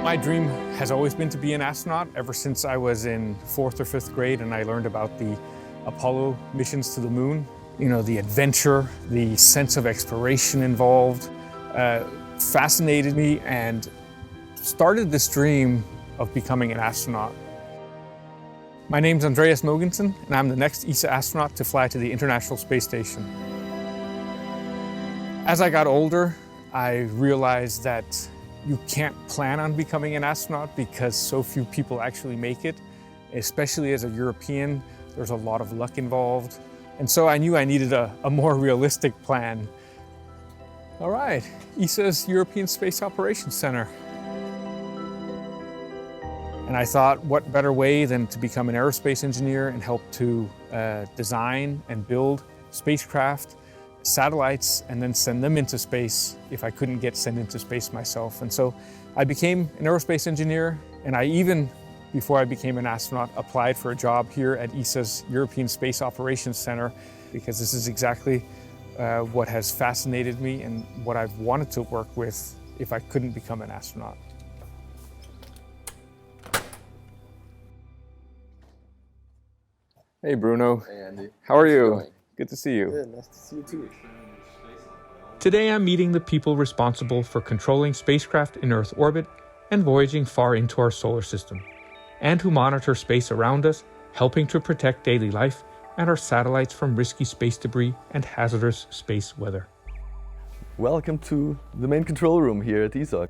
My dream has always been to be an astronaut ever since I was in 4th or 5th grade and I learned about the Apollo missions to the moon. You know, the adventure, the sense of exploration involved fascinated me and started this dream of becoming an astronaut. My name's Andreas Mogensen and I'm the next ESA astronaut to fly to the International Space Station. As I got older, I realized that you can't plan on becoming an astronaut because so few people actually make it. Especially as a European, there's a lot of luck involved. And so I knew I needed a more realistic plan. All right, ESA's European Space Operations Center. And I thought, what better way than to become an aerospace engineer and help to design and build spacecraft, satellites, and then send them into space if I couldn't get sent into space myself. And so I became an aerospace engineer, and I even, before I became an astronaut, applied for a job here at ESA's European Space Operations Center, because this is exactly what has fascinated me and what I've wanted to work with if I couldn't become an astronaut. Hey Bruno. Hey Andy. How are you? Good to see you. Yeah, nice to see you too. Today I'm meeting the people responsible for controlling spacecraft in Earth orbit and voyaging far into our solar system, and who monitor space around us, helping to protect daily life and our satellites from risky space debris and hazardous space weather. Welcome to the main control room here at ESOC.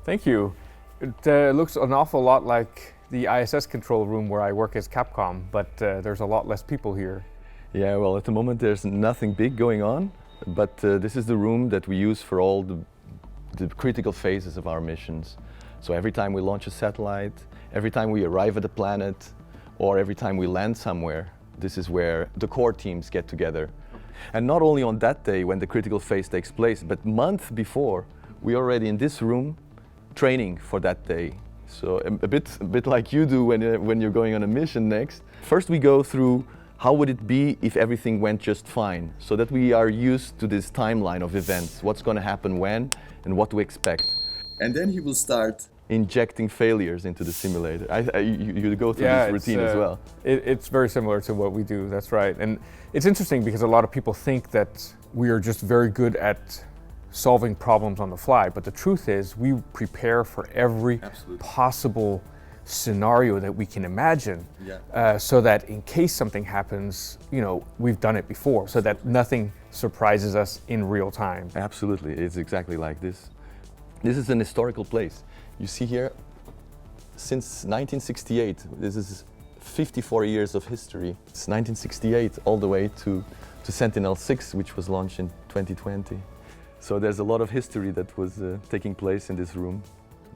Thank you. It looks an awful lot like the ISS control room where I work as capcom, but there's a lot less people here. Yeah, well, at the moment there's nothing big going on, but this is the room that we use for all the critical phases of our missions. So every time we launch a satellite, every time we arrive at a planet, or every time we land somewhere, this is where the core teams get together. And not only on that day when the critical phase takes place, but months before, we're already in this room training for that day. So a bit like you do when you're going on a mission next. First we go through how would it be if everything went just fine, so that we are used to this timeline of events, what's going to happen when and what to expect. And then he will start injecting failures into the simulator. You go through this routine as well. It's very similar to what we do, that's right. And it's interesting because a lot of people think that we are just very good at solving problems on the fly, but the truth is we prepare for every possible scenario that we can imagine, so that in case something happens, you know, we've done it before, so that nothing surprises us in real time. Absolutely, it's exactly like this. This is an historical place. You see here, since 1968, this is 54 years of history. It's 1968 all the way to Sentinel-6, which was launched in 2020. So there's a lot of history that was taking place in this room.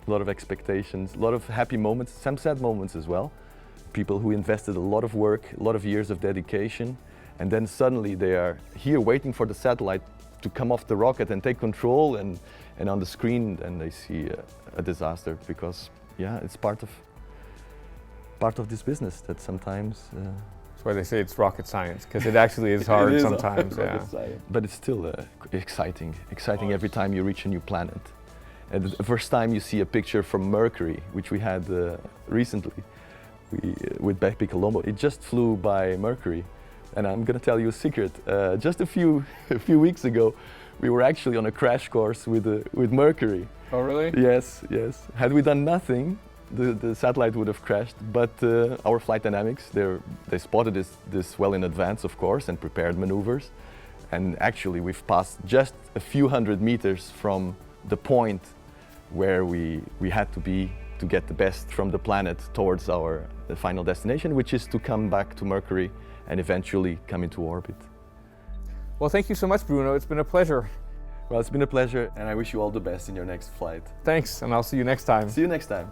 A lot of expectations, a lot of happy moments, some sad moments as well. People who invested a lot of work, a lot of years of dedication, and then suddenly they are here waiting for the satellite to come off the rocket and take control, and on the screen and they see a disaster, because yeah, it's part of this business that sometimes that's why they say it's rocket science, because it actually is hard sometimes. But it's still exciting every time you reach a new planet. And the first time you see a picture from Mercury, which we had recently with Bepi Colombo, it just flew by Mercury. And I'm going to tell you a secret. Just a few weeks ago, we were actually on a crash course with Mercury. Oh, really? Yes. Had we done nothing, the satellite would have crashed. But our flight dynamics, they spotted this well in advance, of course, and prepared maneuvers. And actually, we've passed just a few hundred meters from the point where we had to be to get the best from the planet towards our final destination, which is to come back to Mercury and eventually come into orbit. Well, thank you so much, Bruno. It's been a pleasure. Well, it's been a pleasure, and I wish you all the best in your next flight. Thanks, and I'll see you next time. See you next time.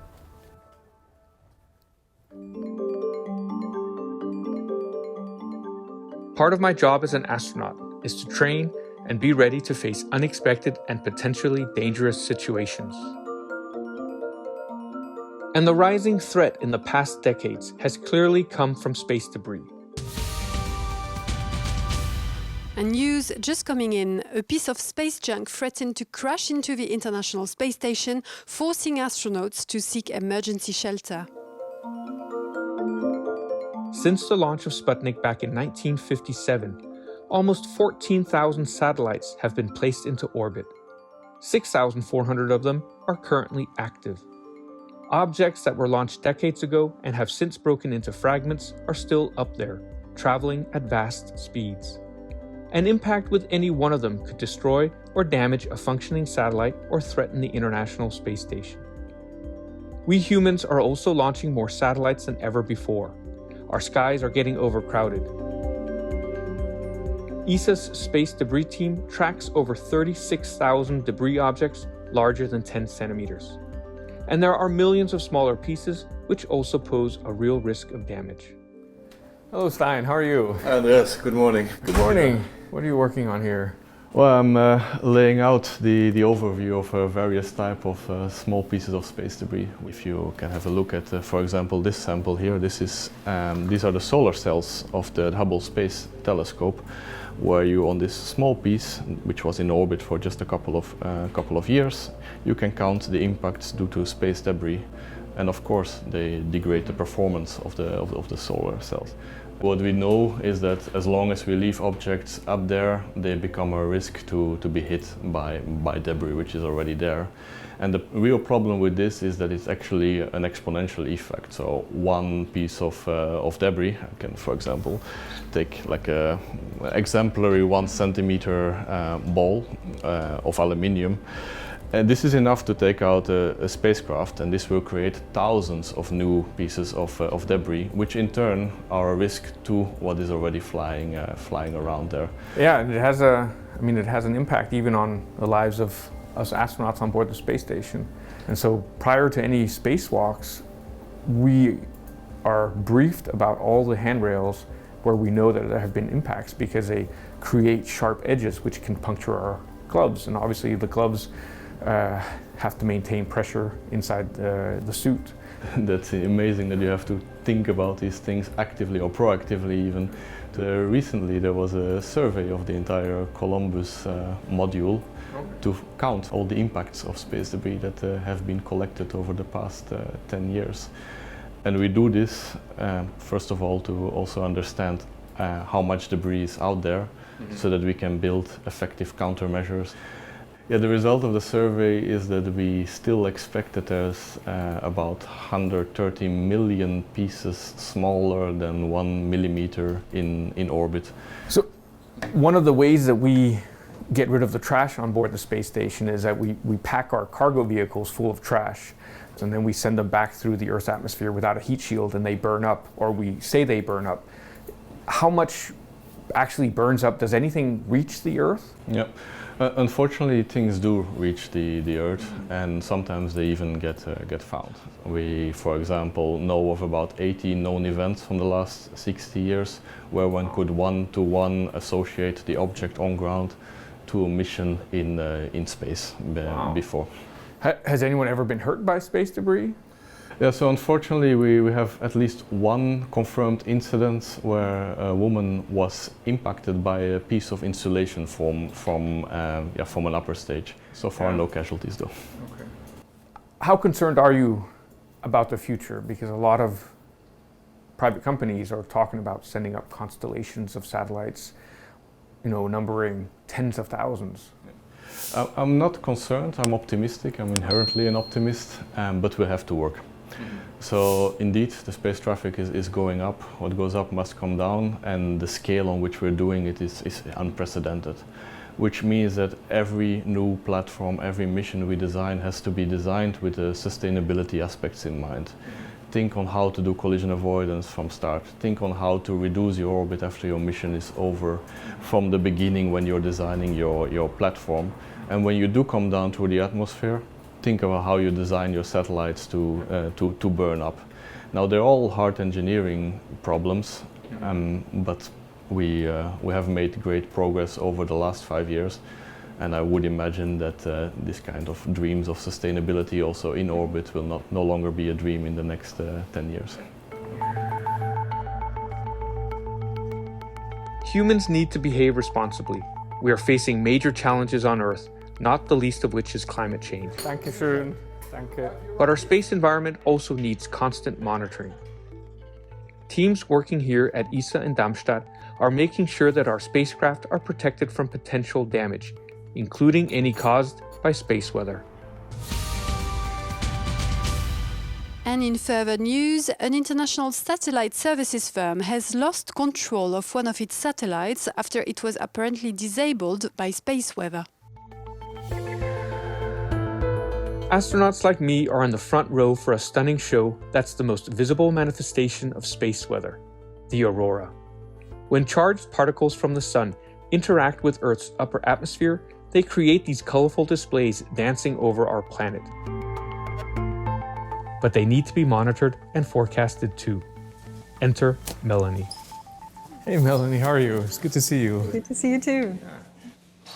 Part of my job as an astronaut is to train and be ready to face unexpected and potentially dangerous situations. And the rising threat in the past decades has clearly come from space debris. And news just coming in, a piece of space junk threatened to crash into the International Space Station, forcing astronauts to seek emergency shelter. Since the launch of Sputnik back in 1957, almost 14,000 satellites have been placed into orbit. 6,400 of them are currently active. Objects that were launched decades ago and have since broken into fragments are still up there, traveling at vast speeds. An impact with any one of them could destroy or damage a functioning satellite or threaten the International Space Station. We humans are also launching more satellites than ever before. Our skies are getting overcrowded. ESA's space debris team tracks over 36,000 debris objects larger than 10 centimeters. And there are millions of smaller pieces which also pose a real risk of damage. Hello, Stein. How are you? Andreas, good morning. Good morning. What are you working on here? Well, I'm laying out the overview of various type of small pieces of space debris. If you can have a look at, for example, this sample here, these are the solar cells of the Hubble Space Telescope, where you, on this small piece, which was in orbit for just a couple of years, you can count the impacts due to space debris, and of course they degrade the performance of the solar cells. What we know is that as long as we leave objects up there, they become a risk to be hit by debris, which is already there. And the real problem with this is that it's actually an exponential effect. So one piece of debris, I can, for example, take like a exemplary 1 centimeter ball of aluminium. And this is enough to take out a spacecraft, and this will create thousands of new pieces of debris, which in turn are a risk to what is already flying around there. Yeah, it has it has an impact even on the lives of us astronauts on board the space station. And so prior to any spacewalks, we are briefed about all the handrails where we know that there have been impacts, because they create sharp edges which can puncture our gloves. And obviously the gloves have to maintain pressure inside the suit. That's amazing that you have to think about these things actively or proactively even. Recently there was a survey of the entire Columbus module to count all the impacts of space debris that have been collected over the past 10 years. And we do this, first of all, to also understand how much debris is out there, so that we can build effective countermeasures. Yeah, the result of the survey is that we still expect that there's about 130 million pieces smaller than 1 millimeter in orbit. So one of the ways that we get rid of the trash on board the space station is that we pack our cargo vehicles full of trash, and then we send them back through the Earth's atmosphere without a heat shield, and they burn up, or we say they burn up. How much actually burns up? Does anything reach the Earth? Yep. Unfortunately, things do reach the Earth, and sometimes they even get found. We, for example, know of about 80 known events from the last 60 years where one could one-to-one associate the object on ground to a mission in space before. Has anyone ever been hurt by space debris? Yeah, so unfortunately we have at least one confirmed incident where a woman was impacted by a piece of insulation from an upper stage. So far, no casualties though. Okay. How concerned are you about the future? Because a lot of private companies are talking about sending up constellations of satellites, numbering tens of thousands. I'm not concerned, I'm optimistic, I'm inherently an optimist, but we have to work. So indeed, the space traffic is going up. What goes up must come down, and the scale on which we're doing it is unprecedented. Which means that every new platform, every mission we design has to be designed with the sustainability aspects in mind. Think on how to do collision avoidance from start. Think on how to reduce your orbit after your mission is over from the beginning when you're designing your platform. And when you do come down through the atmosphere, think about how you design your satellites to burn up. Now they're all hard engineering problems, but we have made great progress over the last 5 years, and I would imagine that this kind of dreams of sustainability also in orbit will no longer be a dream in the next 10 years. humans need to behave responsibly. We are facing major challenges on Earth, not the least of which is climate change. Dankeschön. Danke. But our space environment also needs constant monitoring. Teams working here at ESA in Darmstadt are making sure that our spacecraft are protected from potential damage, including any caused by space weather. And in further news, an international satellite services firm has lost control of one of its satellites after it was apparently disabled by space weather. Astronauts like me are on the front row for a stunning show that's the most visible manifestation of space weather, the aurora. When charged particles from the sun interact with Earth's upper atmosphere, they create these colorful displays dancing over our planet. But they need to be monitored and forecasted too. Enter Melanie. Hey Melanie, how are you? It's good to see you. Good to see you too.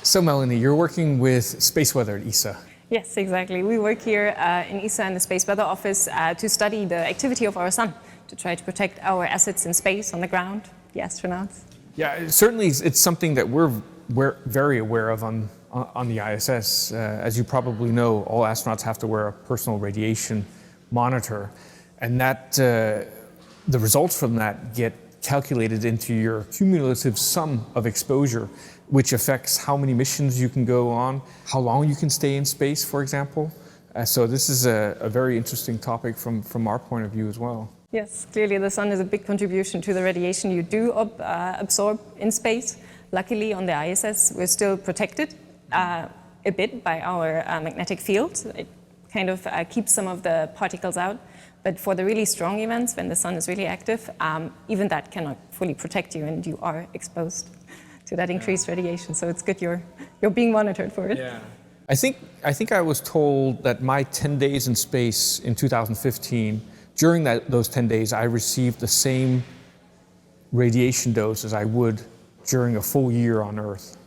So Melanie, you're working with space weather at ESA. Yes, exactly. We work here in ESA in the Space Weather Office to study the activity of our sun, to try to protect our assets in space, on the ground, the astronauts. Yeah, certainly it's something that we're very aware of on the ISS. As you probably know, all astronauts have to wear a personal radiation monitor, and that the results from that get calculated into your cumulative sum of exposure, which affects how many missions you can go on, how long you can stay in space, for example. So this is a very interesting topic from our point of view as well. Yes, clearly the sun is a big contribution to the radiation you do absorb in space. Luckily on the ISS we're still protected a bit by our magnetic field. It kind of keeps some of the particles out. But for the really strong events, when the sun is really active, even that cannot fully protect you and you are exposed to that increased radiation. So it's good you're being monitored for it. Yeah. I think I was told that my 10 days in space in 2015, during those 10 days, I received the same radiation dose as I would during a full year on Earth.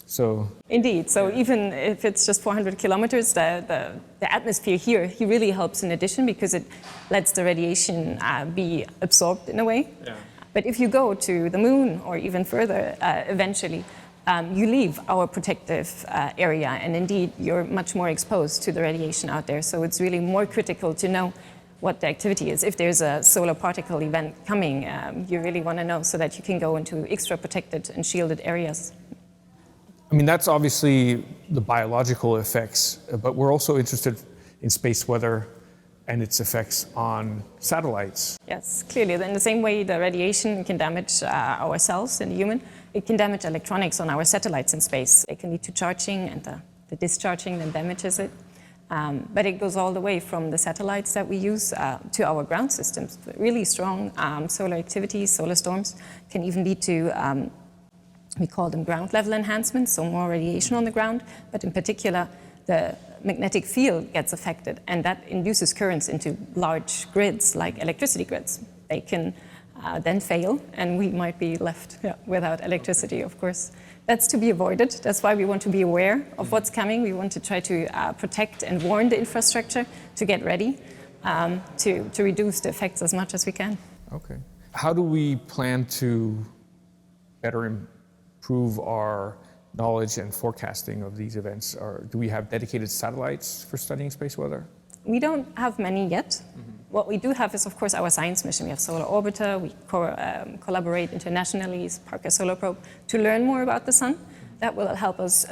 So indeed. So even if it's just 400 kilometers, the atmosphere here really helps in addition because it lets the radiation be absorbed in a way. Yeah. But if you go to the moon or even further eventually, you leave our protective area and indeed you're much more exposed to the radiation out there. So it's really more critical to know what the activity is. If there's a solar particle event coming, you really want to know so that you can go into extra protected and shielded areas. I mean, that's obviously the biological effects, but we're also interested in space weather and its effects on satellites. Yes, clearly. In the same way the radiation can damage our cells in the human, it can damage electronics on our satellites in space. It can lead to charging and the discharging then damages it. But it goes all the way from the satellites that we use to our ground systems. Really strong solar activity, solar storms can even lead to we call them ground level enhancements, so more radiation on the ground, but in particular, the magnetic field gets affected, and that induces currents into large grids, like electricity grids. They can then fail, and we might be left without electricity, of course. That's to be avoided. That's why we want to be aware of what's coming. We want to try to protect and warn the infrastructure to get ready to reduce the effects as much as we can. Okay. How do we plan to better improve our knowledge and forecasting of these events? Or do we have dedicated satellites for studying space weather? We don't have many yet. Mm-hmm. What we do have is, of course, our science mission. We have Solar Orbiter, we collaborate internationally, Parker Solar Probe, to learn more about the sun. That will help us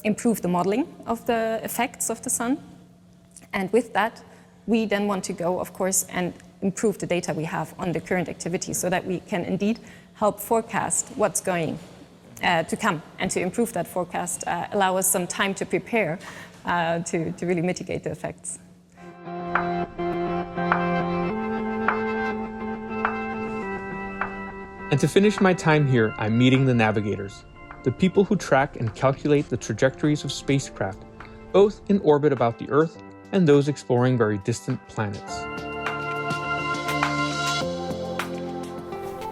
improve the modeling of the effects of the sun. And with that, we then want to go, of course, and improve the data we have on the current activity so that we can indeed help forecast what's going to come, and to improve that forecast, allow us some time to prepare to really mitigate the effects. And to finish my time here, I'm meeting the navigators, the people who track and calculate the trajectories of spacecraft, both in orbit about the Earth and those exploring very distant planets.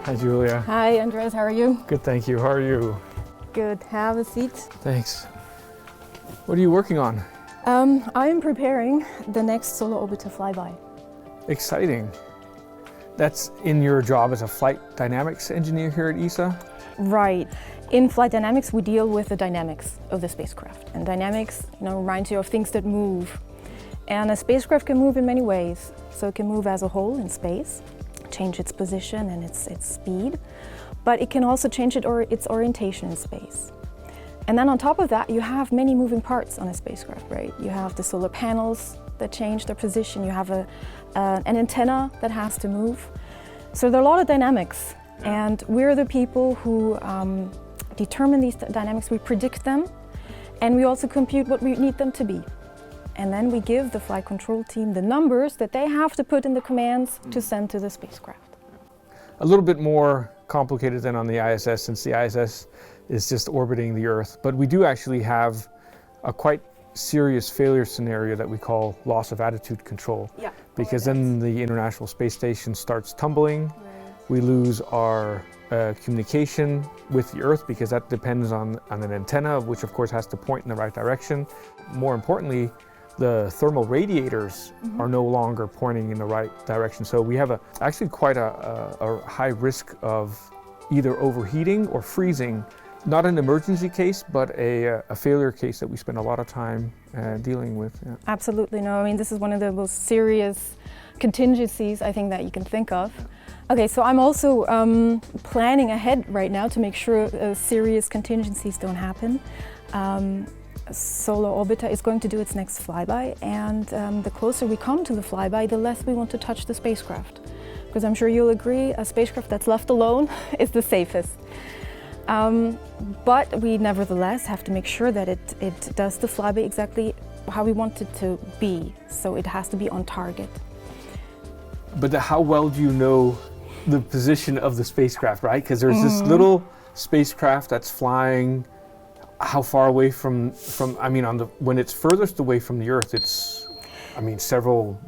Hi, Julia. Hi, Andreas. How are you? Good, thank you. How are you? Good. Have a seat. Thanks. What are you working on? I'm preparing the next solar orbiter flyby. Exciting. That's in your job as a flight dynamics engineer here at ESA? Right. In flight dynamics, we deal with the dynamics of the spacecraft. And dynamics, reminds you of things that move. And a spacecraft can move in many ways. So it can move as a whole in space, change its position and its speed, but it can also change its orientation in space. And then on top of that, you have many moving parts on a spacecraft, right? You have the solar panels that change their position, you have an antenna that has to move. So there are a lot of dynamics, and we're the people who determine these dynamics, we predict them, and we also compute what we need them to be. And then we give the flight control team the numbers that they have to put in the commands to send to the spacecraft. A little bit more complicated than on the ISS, since the ISS is just orbiting the Earth. But we do actually have a quite serious failure scenario that we call loss of attitude control. Yeah. Because then the International Space Station starts tumbling. Right. We lose our communication with the Earth because that depends on an antenna, which of course has to point in the right direction. More importantly, the thermal radiators are no longer pointing in the right direction. So we have actually quite a high risk of either overheating or freezing. Not an emergency case, but a failure case that we spend a lot of time dealing with. Yeah. Absolutely, no, I mean, this is one of the most serious contingencies I think that you can think of. Okay, so I'm also planning ahead right now to make sure serious contingencies don't happen. Solar Orbiter is going to do its next flyby, and the closer we come to the flyby, the less we want to touch the spacecraft. Because I'm sure you'll agree, a spacecraft that's left alone is the safest. But we nevertheless have to make sure that it does the flyby exactly how we want it to be. So it has to be on target. But how well do you know the position of the spacecraft, right? Because there's this little spacecraft that's flying. How far away from I mean, when it's furthest away from the Earth, it's, I mean, several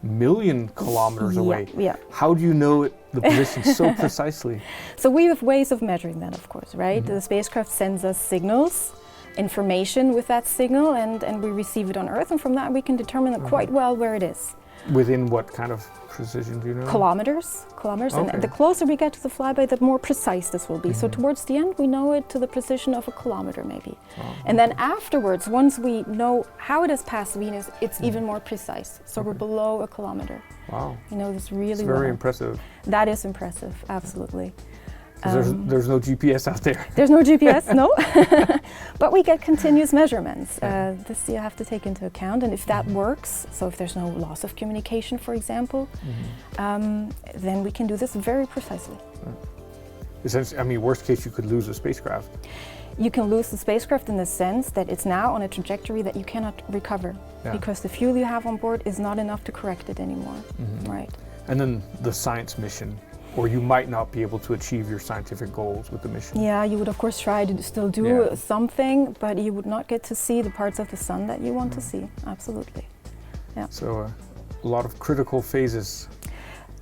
million kilometers away. Yeah. How do you know the position so precisely? So we have ways of measuring that, of course, right? The spacecraft sends us signals, information with that signal, and we receive it on Earth, and from that we can determine quite well where it is. Within what kind of precision, do you know? Kilometers, Okay. and the closer we get to the flyby, the more precise this will be. So towards the end, we know it to the precision of a kilometer, maybe. And then afterwards, once we know how it has passed Venus, it's even more precise. So we're below a kilometer. Wow. You know this really It's well. very impressive. That is impressive, absolutely. 'Cause there's no GPS out there. There's no GPS, no. But we get continuous measurements. This you have to take into account, and if that works, so if there's no loss of communication, for example, then we can do this very precisely. Essentially, I mean, worst case, you could lose a spacecraft. You can lose the spacecraft in the sense that it's now on a trajectory that you cannot recover, because the fuel you have on board is not enough to correct it anymore, right? And then the science mission, or you might not be able to achieve your scientific goals with the mission. Yeah, you would of course try to still do something, but you would not get to see the parts of the sun that you want to see, absolutely. Yeah. So a lot of critical phases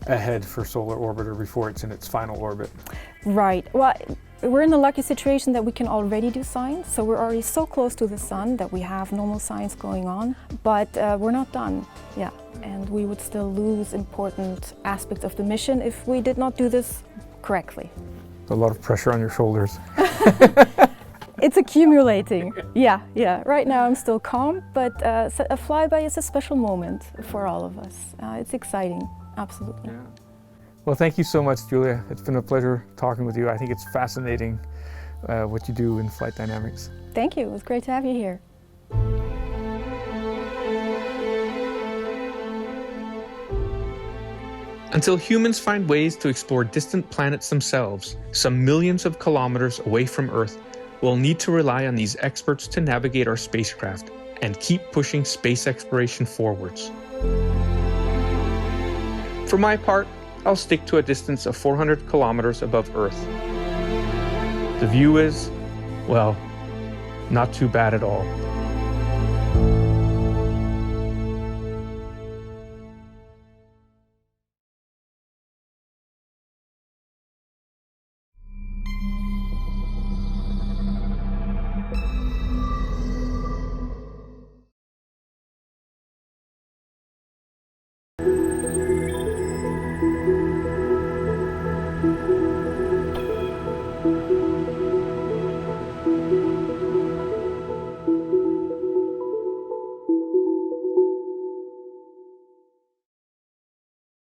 ahead for Solar Orbiter before it's in its final orbit. Right. Well, we're in the lucky situation that we can already do science, so we're already so close to the sun that we have normal science going on, but we're not done. Yeah. And we would still lose important aspects of the mission if we did not do this correctly. A lot of pressure on your shoulders. It's accumulating. Yeah. Right now I'm still calm, but a flyby is a special moment for all of us. It's exciting, absolutely. Yeah. Well, thank you so much, Julia. It's been a pleasure talking with you. I think it's fascinating what you do in flight dynamics. Thank you. It was great to have you here. Until humans find ways to explore distant planets themselves, some millions of kilometers away from Earth, we'll need to rely on these experts to navigate our spacecraft and keep pushing space exploration forwards. For my part, I'll stick to a distance of 400 kilometers above Earth. The view is, well, not too bad at all.